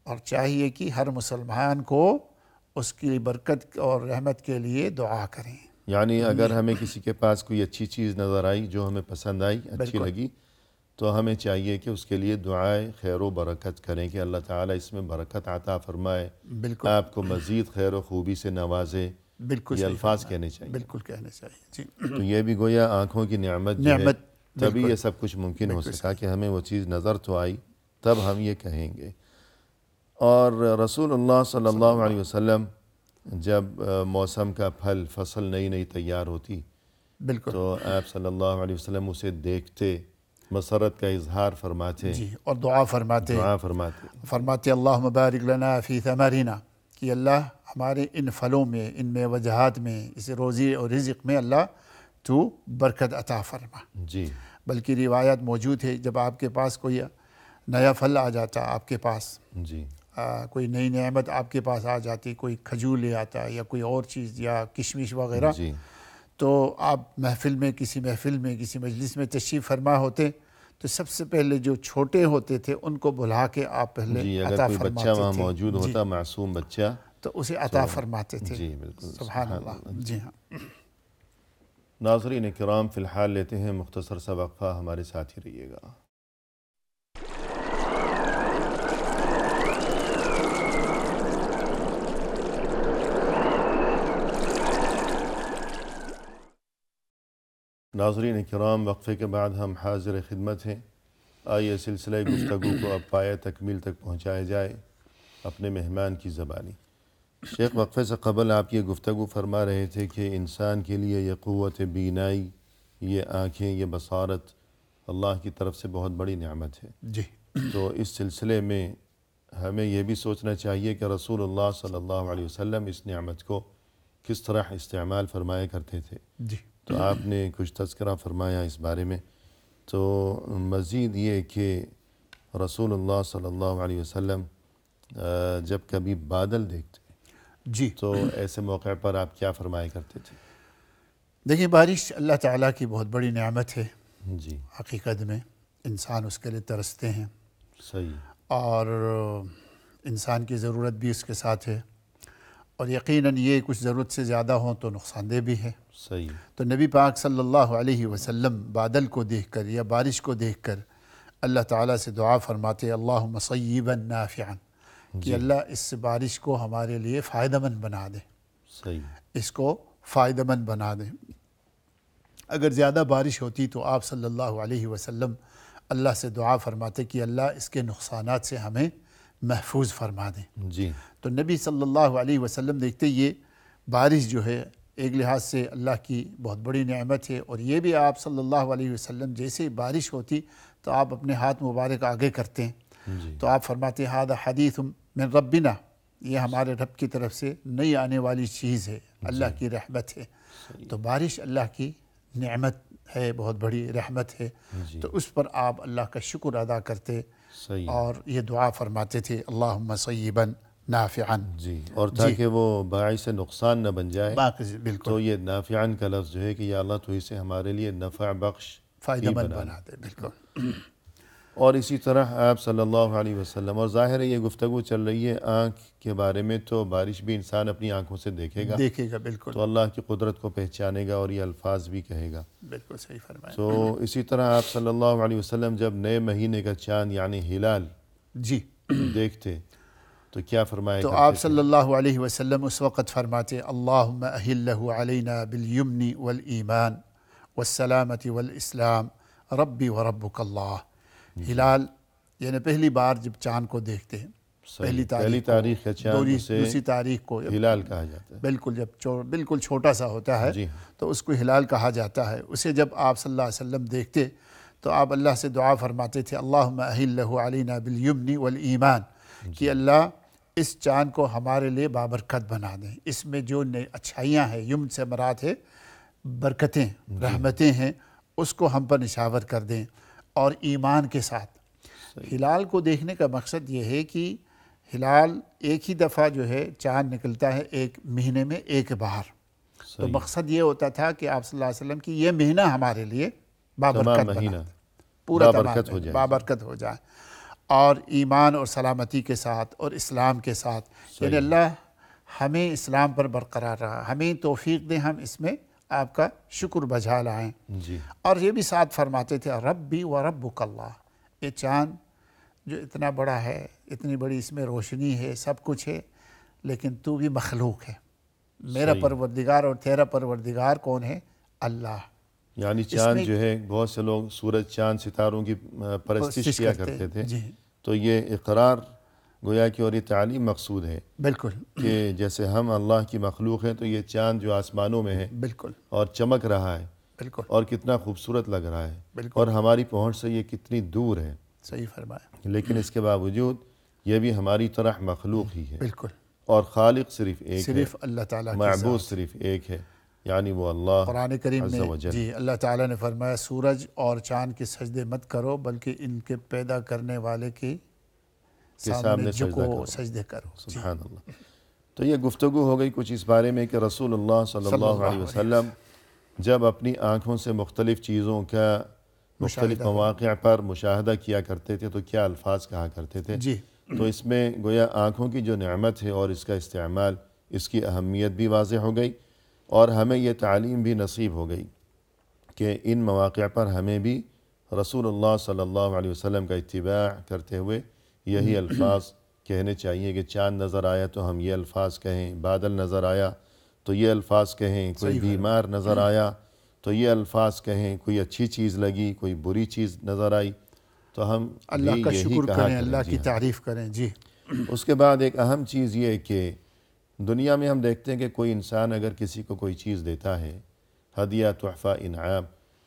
اور چاہیے کہ ہر مسلمان کو اس کی برکت اور رحمت کے لیے دعا کریں۔ یعنی اگر ہمیں کسی کے پاس کوئی اچھی چیز نظر آئی جو ہمیں پسند آئی، اچھی بالکل لگی، تو ہمیں چاہیے کہ اس کے لیے دعائے خیر و برکت کریں کہ اللہ تعالیٰ اس میں برکت عطا فرمائے، بالکل آپ کو مزید خیر و خوبی سے نوازے، بالکل یہ صحیح الفاظ فرمایا، کہنے چاہیے۔ بالکل کہنے چاہیے جی، تو یہ بھی گویا آنکھوں کی نعمت جو ہے، نعمت تبھی بالکل یہ سب کچھ ممکن ہو بالکل سکا کہ ہمیں وہ چیز نظر تو آئی تب ہم یہ کہیں گے۔ اور رسول اللہ صلی اللہ علیہ وسلم جب موسم کا پھل فصل نئی نئی تیار ہوتی بالکل تو آپ صلی اللہ علیہ وسلم اسے دیکھتے، مسرت کا اظہار فرماتے، جی، اور دعا فرماتے دعا فرماتے۔ فرماتے اللہم بارک لنا فی ثمرنا، کہ اللہ ہمارے ان پھلوں میں، ان میں وجہات میں، اس روزی اور رزق میں اللہ تو برکت عطا فرما۔ جی بلکہ روایت موجود ہے جب آپ کے پاس کوئی نیا پھل آ جاتا، آپ کے پاس جی کوئی نئی نعمت آپ کے پاس آ جاتی، کوئی کھجور لے آتا یا کوئی اور چیز یا کشمش وغیرہ، جی تو آپ محفل میں، کسی مجلس میں تشریف فرما ہوتے تو سب سے پہلے جو چھوٹے ہوتے تھے ان کو بلا کے آپ پہلے جی، اگر عطا کوئی بچہ فرماتے وہاں تھے، موجود جی، ہوتا، معصوم بچہ، تو اسے عطا فرماتے تھے۔ جی بالکل سبحان اللہ، جی ہاں۔ ناظرین کرام، فی الحال لیتے ہیں مختصر سا وقفہ، ہمارے ساتھ ہی رہیے گا۔ ناظرین کرام، وقفے کے بعد ہم حاضر خدمت ہیں۔ آئیے سلسلہ گفتگو کو اب پایہ تکمیل تک پہنچایا جائے اپنے مہمان کی زبانی۔ شیخ، وقفے سے قبل آپ یہ گفتگو فرما رہے تھے کہ انسان کے لیے یہ قوت بینائی، یہ آنکھیں، یہ بصارت اللہ کی طرف سے بہت بڑی نعمت ہے۔ جی تو اس سلسلے میں ہمیں یہ بھی سوچنا چاہیے کہ رسول اللہ صلی اللہ علیہ وسلم اس نعمت کو کس طرح استعمال فرمایا کرتے تھے۔ جی تو آپ نے کچھ تذکرہ فرمایا اس بارے میں، تو مزید یہ کہ رسول اللہ صلی اللہ علیہ وسلم جب کبھی بادل دیکھتے جی، تو ایسے موقع پر آپ کیا فرمایا کرتے تھے؟ دیکھیں بارش اللہ تعالیٰ کی بہت بڑی نعمت ہے، جی حقیقت میں انسان اس کے لیے ترستے ہیں، صحیح، اور انسان کی ضرورت بھی اس کے ساتھ ہے، اور یقیناً یہ کچھ ضرورت سے زیادہ ہوں تو نقصان دہ بھی ہے۔ صحیح، تو نبی پاک صلی اللہ علیہ وسلم بادل کو دیکھ کر یا بارش کو دیکھ کر اللہ تعالیٰ سے دعا فرماتے اللہم صیبا نافعا، کہ اللہ اس بارش کو ہمارے لیے فائدہ مند بنا دے، صحیح، اس کو فائدہ مند بنا دے۔ اگر زیادہ بارش ہوتی تو آپ صلی اللہ علیہ وسلم اللہ سے دعا فرماتے کہ اللہ اس کے نقصانات سے ہمیں محفوظ فرما دیں۔ جی تو نبی صلی اللہ علیہ وسلم دیکھتے یہ بارش جو ہے ایک لحاظ سے اللہ کی بہت بڑی نعمت ہے، اور یہ بھی آپ صلی اللہ علیہ وسلم جیسے بارش ہوتی تو آپ اپنے ہاتھ مبارک آگے کرتے ہیں، جی تو آپ فرماتے ھذا حدیث من ربنا، یہ ہمارے رب کی طرف سے نئی آنے والی چیز ہے، اللہ کی رحمت ہے۔ تو بارش اللہ کی نعمت ہے، بہت بڑی رحمت ہے، جی تو اس پر آپ اللہ کا شکر ادا کرتے صحیح اور یہ دعا فرماتے تھے اللہم صیبا نافعا. جی، اور تاکہ وہ باعث نقصان نہ بن جائے باقی بالکل تو یہ نافعاً کا لفظ جو ہے کہ یا اللہ تو اسے ہمارے لیے نفع بخش فائدہ ہی مند بنا بنا دے. بالکل اور اسی طرح آپ صلی اللہ علیہ وسلم، اور ظاہر ہے یہ گفتگو چل رہی ہے آنکھ کے بارے میں، تو بارش بھی انسان اپنی آنکھوں سے دیکھے گا دیکھے گا. بالکل تو اللہ کی قدرت کو پہچانے گا اور یہ الفاظ بھی کہے گا. بالکل صحیح فرمایا. تو اسی طرح آپ صلی اللہ علیہ وسلم جب نئے مہینے کا چاند یعنی ہلال جی دیکھتے تو کیا فرمایا تو کرتے آپ تھے؟ صلی اللہ علیہ وسلم اس وقت فرماتے اللہم اہلہ علینا بالیمن والایمان والسلامت والاسلام ربی وربک اللہ. ہلال یعنی پہلی بار جب چاند کو دیکھتے ہیں، پہلی تاریخ کا چاند اسے دوسری تاریخ کو ہلال کہا جاتا ہے. بالکل جب بالکل چھوٹا سا ہوتا ہے جی ہاں، تو اس کو ہلال کہا جاتا ہے. اسے جب آپ صلی اللہ علیہ وسلم دیکھتے تو آپ اللہ سے دعا فرماتے تھے اللہم اہلہ علینا بالیمن والایمان، کہ اللہ اس چاند کو ہمارے لیے بابرکت بنا دیں. اس میں جو اچھائیاں ہیں، یمن سے مراد ہے برکتیں، رحمتیں ہیں، اس کو ہم پر نشاور کر دیں. اور ایمان کے ساتھ ہلال کو دیکھنے کا مقصد یہ ہے کہ ہلال ایک ہی دفعہ جو ہے چاند نکلتا ہے ایک مہینے میں ایک بار. تو مقصد یہ ہوتا تھا کہ آپ صلی اللہ علیہ وسلم کی یہ مہینہ ہمارے لیے بابرکت بنا دے، پورا تمام بابرکت ہو جائے. اور ایمان اور سلامتی کے ساتھ اور اسلام کے ساتھ، یعنی اللہ ہمیں اسلام پر برقرار رہا، ہمیں توفیق دیں ہم اس میں آپ کا شکر بجا لائیں. جی، اور یہ بھی ساتھ فرماتے تھے ربی و ربک اللہ. یہ چاند جو اتنا بڑا ہے، اتنی بڑی اس میں روشنی ہے، سب کچھ ہے، لیکن تو بھی مخلوق ہے. میرا پروردگار اور تیرا پروردگار کون ہے؟ اللہ. یعنی چاند جو ہے بہت سے لوگ سورج چاند ستاروں کی پرستش کیا کرتے تھے. جی تو یہ اقرار گویا کہ اور یہ تعلیم مقصود ہے بالکل کہ جیسے ہم اللہ کی مخلوق ہیں تو یہ چاند جو آسمانوں میں ہے بالکل اور چمک رہا ہے بالکل اور کتنا خوبصورت لگ رہا ہے بالکل اور ہماری پہنچ سے یہ کتنی دور ہے، صحیح فرمایا. لیکن اس کے باوجود یہ بھی ہماری طرح مخلوق ہی ہے. بالکل اور خالق صرف ایک ہے، صرف اللہ تعالیٰ کی معبود ذات. صرف ایک ہے، یعنی وہ اللہ قرآن کریم عز میں و جل. جی اللہ تعالیٰ نے فرمایا سورج اور چاند کے سجدے مت کرو بلکہ ان کے پیدا کرنے والے کے سامنے جھکو سجدے کرو. سبحان اللہ. تو یہ گفتگو ہو گئی کچھ اس بارے میں کہ رسول اللہ صلی اللہ علیہ وسلم جب اپنی آنکھوں سے مختلف چیزوں کا مختلف مواقع پر مشاہدہ کیا کرتے تھے تو کیا الفاظ کہا کرتے تھے. جی تو اس میں گویا آنکھوں کی جو نعمت ہے اور اس کا استعمال، اس کی اہمیت بھی واضح ہو گئی اور ہمیں یہ تعلیم بھی نصیب ہو گئی کہ ان مواقع پر ہمیں بھی رسول اللہ صلی اللہ علیہ وسلم کا اتباع کرتے ہوئے یہی الفاظ کہنے چاہیے کہ چاند نظر آیا تو ہم یہ الفاظ کہیں، بادل نظر آیا تو یہ الفاظ کہیں، کوئی بیمار نظر آیا تو یہ الفاظ کہیں، کوئی اچھی چیز لگی، کوئی بری چیز نظر آئی تو ہم اللہ کا شکر کریں، اللہ کی ہاں. تعریف کریں. جی اس کے بعد ایک اہم چیز یہ ہے کہ دنیا میں ہم دیکھتے ہیں کہ کوئی انسان اگر کسی کو کوئی چیز دیتا ہے، ہدیہ، تحفہ، انعام،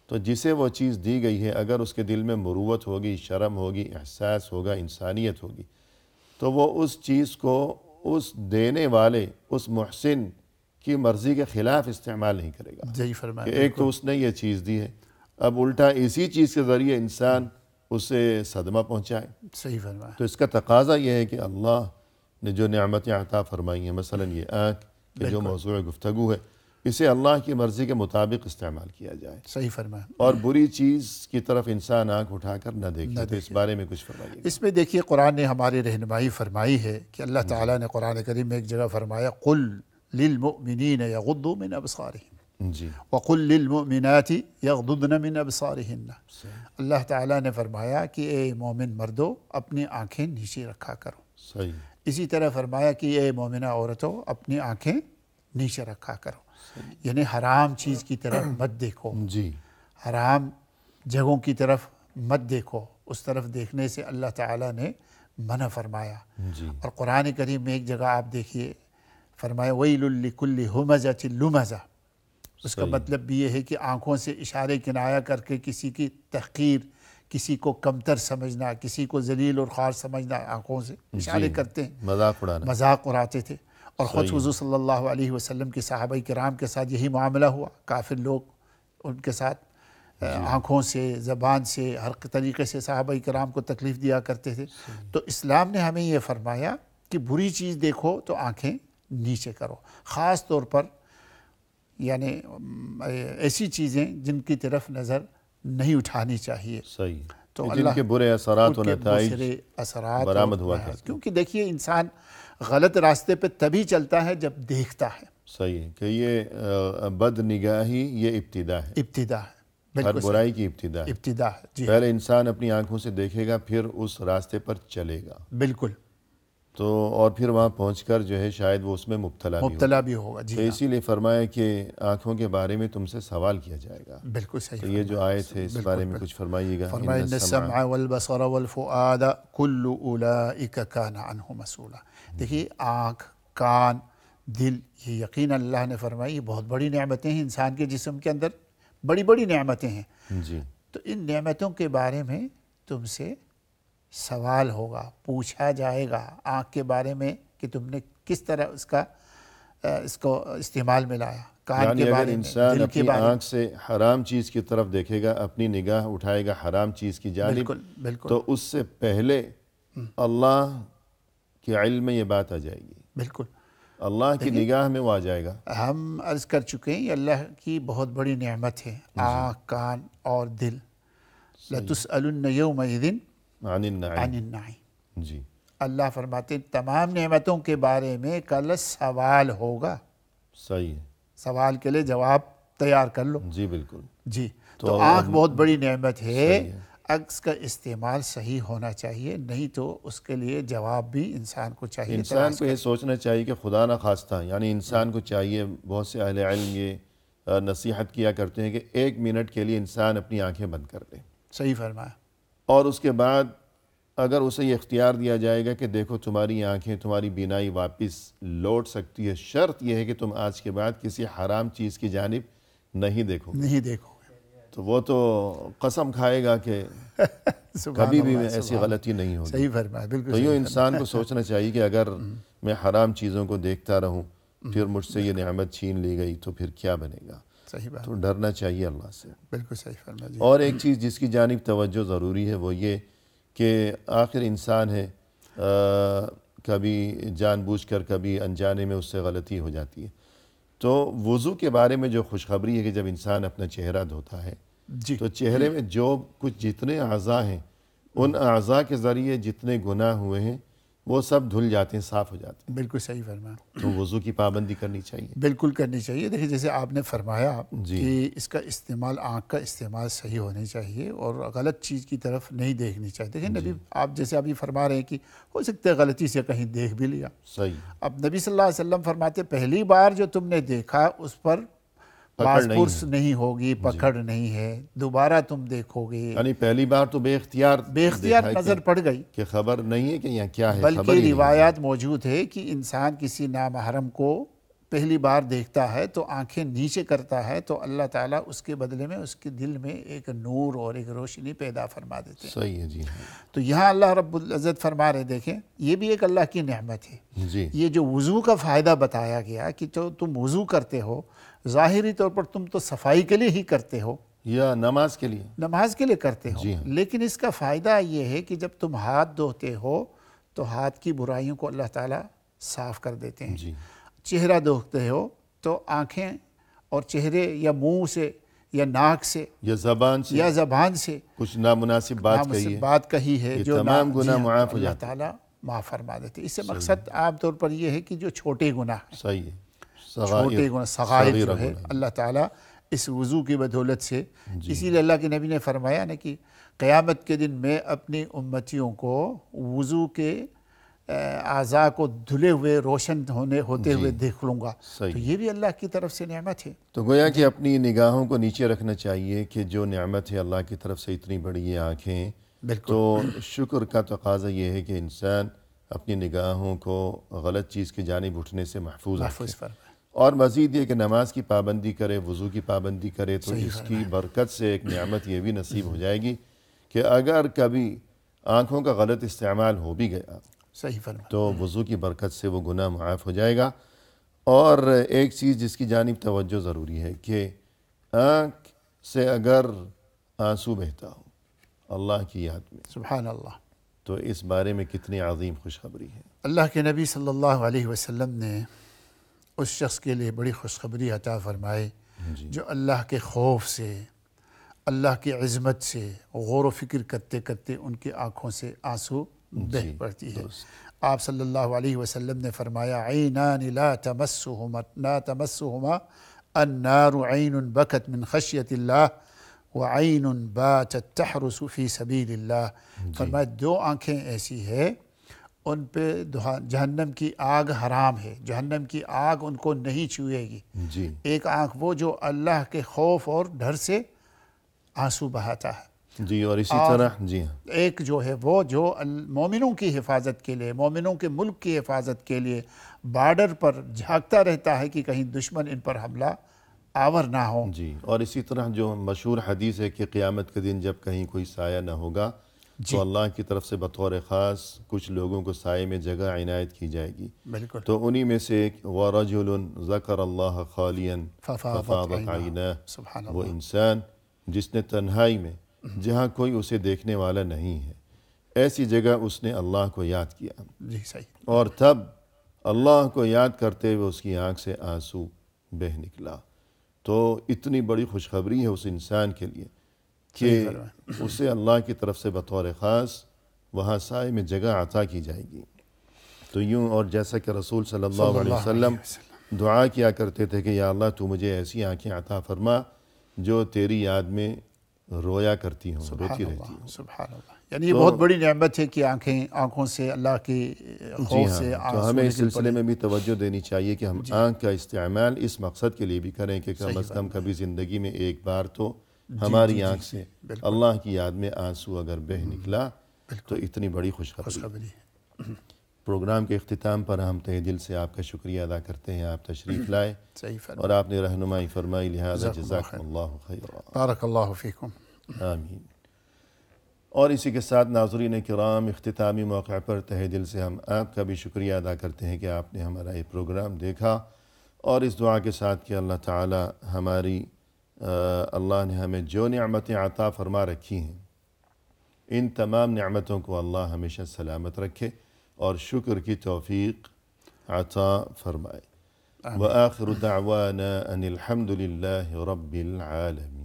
تو جسے وہ چیز دی گئی ہے اگر اس کے دل میں مروت ہوگی، شرم ہوگی، احساس ہوگا، انسانیت ہوگی تو وہ اس چیز کو اس دینے والے، اس محسن کی مرضی کے خلاف استعمال نہیں کرے گا. صحیح فرمایا. کہ ایک تو اس نے یہ چیز دی ہے، اب الٹا اسی چیز کے ذریعے انسان اسے صدمہ پہنچائے. صحیح فرمایا. تو اس کا تقاضا یہ ہے کہ اللہ نے جو نعمتیں عطا فرمائی ہیں، مثلا یہ آنکھ کہ جو موضوع گفتگو ہے، اسے اللہ کی مرضی کے مطابق استعمال کیا جائے. صحیح فرمایا. اور بری چیز کی طرف انسان آنکھ اٹھا کر نہ دیکھے. تو اس بارے میں کچھ فرمائیے. اس میں دیکھیے قرآن نے ہماری رہنمائی فرمائی ہے کہ اللہ تعالیٰ نے قرآن کریم میں ایک جگہ فرمایا قل للمؤمنین یغضوا من ابصارہم جی، وقل للمؤمنات یغضضن من ابصارہن. اللہ تعالیٰ نے فرمایا کہ اے مومن مردوں اپنی آنکھیں نیچے رکھا کرو. صحیح. اسی طرح فرمایا کہ اے مومنہ عورتوں اپنی آنکھیں نیچے رکھا کرو. یعنی حرام چیز کی طرف مت دیکھو، جی، حرام جگہوں کی طرف مت دیکھو. اس طرف دیکھنے سے اللہ تعالیٰ نے منع فرمایا. جی، اور قرآن کریم میں ایک جگہ آپ دیکھیے فرمایا وَيْلٌ لِكُلِّ هُمَزَةٍ لُمَزَةٍ. اس کا مطلب بھی یہ ہے کہ آنکھوں سے اشارے کنایا کر کے کسی کی تحقیر، کسی کو کمتر سمجھنا، کسی کو ذلیل اور خوار سمجھنا، آنکھوں سے اشارے کرتے ہیں، مذاق اڑاتے تھے. اور خود حضور صلی اللہ علیہ وسلم کے صحابہ کرام کے ساتھ یہی معاملہ ہوا. کافر لوگ ان کے ساتھ آنکھوں سے، زبان سے، ہر طریقے سے صحابہ کرام کو تکلیف دیا کرتے تھے. تو اسلام نے ہمیں یہ فرمایا کہ بری چیز دیکھو تو آنکھیں نیچے کرو، خاص طور پر یعنی ایسی چیزیں جن کی طرف نظر نہیں اٹھانی چاہیے. صحیح. تو جن کے برے اثرات و نتائج اثرات برآمد ہوا کرتے. کیونکہ دیکھیے انسان غلط راستے پہ تبھی چلتا ہے جب دیکھتا ہے. صحیح ہے کہ یہ بد نگاہی یہ ابتدا ہے، ابتدا ہے، ہر بالکل برائی کی ابتدا ہے. ابتدا ہے. جی پہلے انسان اپنی آنکھوں سے دیکھے گا، پھر اس راستے پر چلے گا، بالکل. تو اور پھر وہاں پہنچ کر جو ہے شاید وہ اس میں مبتلا بھی ہوگا. تو جی اسی لیے فرمایا کہ آنکھوں کے بارے میں تم سے سوال کیا جائے گا. بالکل صحیح. تو یہ جو آیت ہے اس بارے میں کچھ فرمائیے گا. فرمائے ان السمع والبصر والفؤاد کل اولئک کان عنہ مسئولا. دیکھیے آنکھ، کان، دل، یہ یقین اللہ نے فرمائی یہ بہت بڑی نعمتیں ہیں انسان کے جسم کے اندر، بڑی بڑی نعمتیں ہیں. جی. تو ان نعمتوں کے بارے میں تم سے سوال ہوگا، پوچھا جائے گا آنکھ کے بارے میں کہ تم نے کس طرح اس کو استعمال میں لایا. کان یعنی کے اگر بارے میں، انسان دل کے اپنی بارے میں. آنکھ سے حرام چیز کی طرف دیکھے گا، اپنی نگاہ اٹھائے گا حرام چیز کی جانب، بالکل بالکل تو اس سے پہلے اللہ کے علم میں یہ بات آ جائے گی، بالکل. اللہ کی نگاہ میں وہ آ جائے گا. ہم عرض کر چکے ہیں یہ اللہ کی بہت بڑی نعمت ہے، آنکھ، کان اور دل. لَتُسْأَلُنَّ يَوْمَئِذٍ عن النعیم. عن النعیم. جی. اللہ فرماتے ہیں تمام نعمتوں کے بارے میں کل سوال ہوگا. صحیح ہے. سوال کے لیے جواب تیار کر لو. جی بالکل. جی. تو آنکھ بہت بڑی نعمت ہے، اس کا استعمال صحیح ہونا چاہیے، نہیں تو اس کے لیے جواب بھی انسان کو چاہیے. انسان کو یہ سوچنا چاہیے کہ خدا نہ خواستہ، یعنی انسان کو چاہیے، بہت سے اہل علم یہ نصیحت کیا کرتے ہیں کہ 1 منٹ کے لیے انسان اپنی آنکھیں بند کر دے. صحیح فرمایا. اور اس کے بعد اگر اسے یہ اختیار دیا جائے گا کہ دیکھو تمہاری آنکھیں، تمہاری بینائی واپس لوٹ سکتی ہے، شرط یہ ہے کہ تم آج کے بعد کسی حرام چیز کی جانب نہیں دیکھو. تو وہ تو قسم کھائے گا کہ کبھی بھی ایسی غلطی نہیں ہوگی. صحیح فرمایا. بالکل. تو یوں انسان کو سوچنا چاہیے کہ اگر میں حرام چیزوں کو دیکھتا رہوں پھر مجھ سے یہ نعمت چھین لی گئی تو پھر کیا بنے گا. صحیح بات. تو ڈرنا چاہیے اللہ سے. بالکل صحیح فرمایا. جی. اور ایک چیز جس کی جانب توجہ ضروری ہے وہ یہ کہ آخر انسان ہے، کبھی جان بوجھ کر کبھی انجانے میں اس سے غلطی ہو جاتی ہے. تو وضو کے بارے میں جو خوشخبری ہے کہ جب انسان اپنا چہرہ دھوتا ہے جی. تو چہرے میں جو کچھ جتنے اعضاء ہیں ان اعضاء کے ذریعے جتنے گناہ ہوئے ہیں وہ سب دھل جاتے ہیں، صاف ہو جاتے ہیں. بالکل صحیح فرمایا. تو وضو کی پابندی کرنی چاہیے. بالکل کرنی چاہیے. دیکھیں جیسے آپ نے فرمایا جی. کہ اس کا استعمال، آنکھ کا استعمال صحیح ہونی چاہیے اور غلط چیز کی طرف نہیں دیکھنی چاہیے. دیکھیں نبی آپ جیسے ابھی فرما رہے ہیں کہ ہو سکتا ہے غلطی سے کہیں دیکھ بھی لیا. صحیح. اب نبی صلی اللہ علیہ وسلم فرماتے پہلی بار جو تم نے دیکھا اس پر باز پرس نہیں ہوگی، پکڑ نہیں ہے، دوبارہ تم دیکھو گے. یعنی پہلی بار تو بے اختیار نظر پڑ گئی کہ خبر نہیں ہے کہ یہاں کیا ہے. بلکہ روایات موجود ہے کہ انسان کسی نامحرم کو پہلی بار دیکھتا ہے تو آنکھیں نیچے کرتا ہے تو اللہ تعالیٰ اس کے بدلے میں اس کے دل میں ایک نور اور ایک روشنی پیدا فرما دیتے ہیں. صحیح ہے. جی. تو یہاں اللہ رب العزت فرما رہے، دیکھیں یہ بھی ایک اللہ کی نعمت ہے. جی. یہ جو وضو کا فائدہ بتایا گیا کہ جو تم وضو کرتے ہو ظاہری طور پر تم تو صفائی کے لیے ہی کرتے ہو یا نماز کے لیے، نماز کے لیے کرتے ہو. جی. لیکن اس کا فائدہ یہ ہے کہ جب تم ہاتھ دھوتے ہو تو ہاتھ کی برائیوں کو اللہ تعالیٰ صاف کر دیتے ہیں. جی. چہرہ دھوتے ہو تو آنکھیں اور چہرے یا منہ سے یا ناک سے یا زبان سے کچھ نامناسب بات کہی ہے جو تمام گناہ معاف ہو اللہ جاتے ہیں. تعالیٰ معاف فرما دیتے. اس سے مقصد عام طور پر یہ ہے کہ جو چھوٹے گناہ ہیں، صحیح ہے، چھوٹے گناہ صغائر جو ہے اللہ تعالیٰ اس وضو کی بدولت سے، اسی لیے اللہ کے نبی نے فرمایا نا کہ قیامت کے دن میں اپنی امتیوں کو وضو کے اعضاء کو دھلے ہوئے روشن ہوتے ہوئے دیکھ لوں گا. تو یہ بھی اللہ کی طرف سے نعمت ہے. تو گویا کہ اپنی نگاہوں کو نیچے رکھنا چاہیے کہ جو نعمت ہے اللہ کی طرف سے اتنی بڑی یہ آنکھیں، تو شکر کا تقاضا یہ ہے کہ انسان اپنی نگاہوں کو غلط چیز کی جانب اٹھنے سے محفوظ رکھے. اور مزید یہ کہ نماز کی پابندی کرے، وضو کی پابندی کرے، تو اس کی برکت سے ایک نعمت یہ بھی نصیب ہو جائے گی کہ اگر کبھی آنکھوں کا غلط استعمال ہو بھی گیا تو وضو کی برکت سے وہ گناہ معاف ہو جائے گا. اور ایک چیز جس کی جانب توجہ ضروری ہے کہ آنکھ سے اگر آنسو بہتا ہو اللہ کی یاد میں، سبحان اللہ۔ تو اس بارے میں کتنی عظیم خوشخبری ہے۔ اللہ کے نبی صلی اللہ علیہ وسلم نے اس شخص کے لیے بڑی خوشخبری عطا فرمائی جی جو اللہ کے خوف سے، اللہ کی عظمت سے غور و فکر کرتے کرتے ان کی آنکھوں سے آنسو بہہ جی، پڑتی ہے۔ درست۔ آپ صلی اللہ علیہ وسلم نے فرمایا عینان لا تمسهما النار عین بکت من خشیت اللہ وعین باتت تحرس فی سبیل اللہ۔ فرمایا دو آنکھیں ایسی ہے ان پہ جہنم کی آگ حرام ہے، جہنم کی آگ ان کو نہیں چھوئے گی۔ جی ایک آنکھ وہ جو اللہ کے خوف اور ڈر سے آنسو بہاتا ہے، جی، اور اسی طرح جی ہاں ایک جو ہے وہ جو مومنوں کی حفاظت کے لیے، مومنوں کے ملک کی حفاظت کے لیے بارڈر پر جھانکتا رہتا ہے کہ کہیں دشمن ان پر حملہ آور نہ ہو۔ جی، اور اسی طرح جو مشہور حدیث ہے کہ قیامت کے دن جب کہیں کوئی سایہ نہ ہوگا تو اللہ کی طرف سے بطور خاص کچھ لوگوں کو سائے میں جگہ عنایت کی جائے گی، بالکل۔ تو انہی میں سے ایک وَرَجُلٌ ذَكَرَ اللَّهَ خَالِيًا ففاضت فَفَاضَتْ عیناہ۔ عَيْنَاهُ، سبحان وہ اللہ۔ انسان جس نے تنہائی میں جہاں کوئی اسے دیکھنے والا نہیں ہے ایسی جگہ اس نے اللہ کو یاد کیا، جی صحیح۔ اور تب اللہ کو یاد کرتے ہوئے اس کی آنکھ سے آنسو بہہ نکلا۔ تو اتنی بڑی خوشخبری ہے اس انسان کے لیے کہ صحیح فرمایا۔ اسے اللہ کی طرف سے بطور خاص وہاں سائے میں جگہ عطا کی جائے گی۔ تو یوں، اور جیسا کہ رسول صلی اللہ علیہ وسلم دعا کیا کرتے تھے کہ یا اللہ تو مجھے ایسی آنکھیں عطا فرما جو تیری یاد میں رویا کرتی ہوں، روتی رہتی ہوں۔ سبحان اللہ، یعنی یہ بہت بڑی نعمت ہے کہ آنکھوں سے اللہ کی خوف سے تو ہمیں اس سلسلے میں بھی توجہ دینی چاہیے کہ ہم آنکھ کا استعمال اس مقصد کے لیے بھی کریں کہ کم از کم کبھی زندگی میں ایک بار تو ہماری آنکھ سے اللہ کی یاد میں آنسو اگر بہہ نکلا تو اتنی بڑی خوشخبری۔ پروگرام کے اختتام پر ہم تہ دل سے آپ کا شکریہ ادا کرتے ہیں، آپ تشریف لائے صحیح فرمایا۔ اور آپ نے رہنمائی فرمائی، لہذا جزاکم اللہ خیرا، بارک اللہ فیکم۔ آمین۔ اور اسی کے ساتھ ناظرین کرام، اختتامی موقع پر تہ دل سے ہم آپ کا بھی شکریہ ادا کرتے ہیں کہ آپ نے ہمارا یہ پروگرام دیکھا، اور اس دعا کے ساتھ کہ اللہ تعالی اللہ نے ہمیں جو نعمتیں عطا فرما رکھی ہیں ان تمام نعمتوں کو اللہ ہمیشہ سلامت رکھے اور شکر کی توفیق عطا فرمائے۔ وآخر دعوانا ان الحمد للہ رب العالمین۔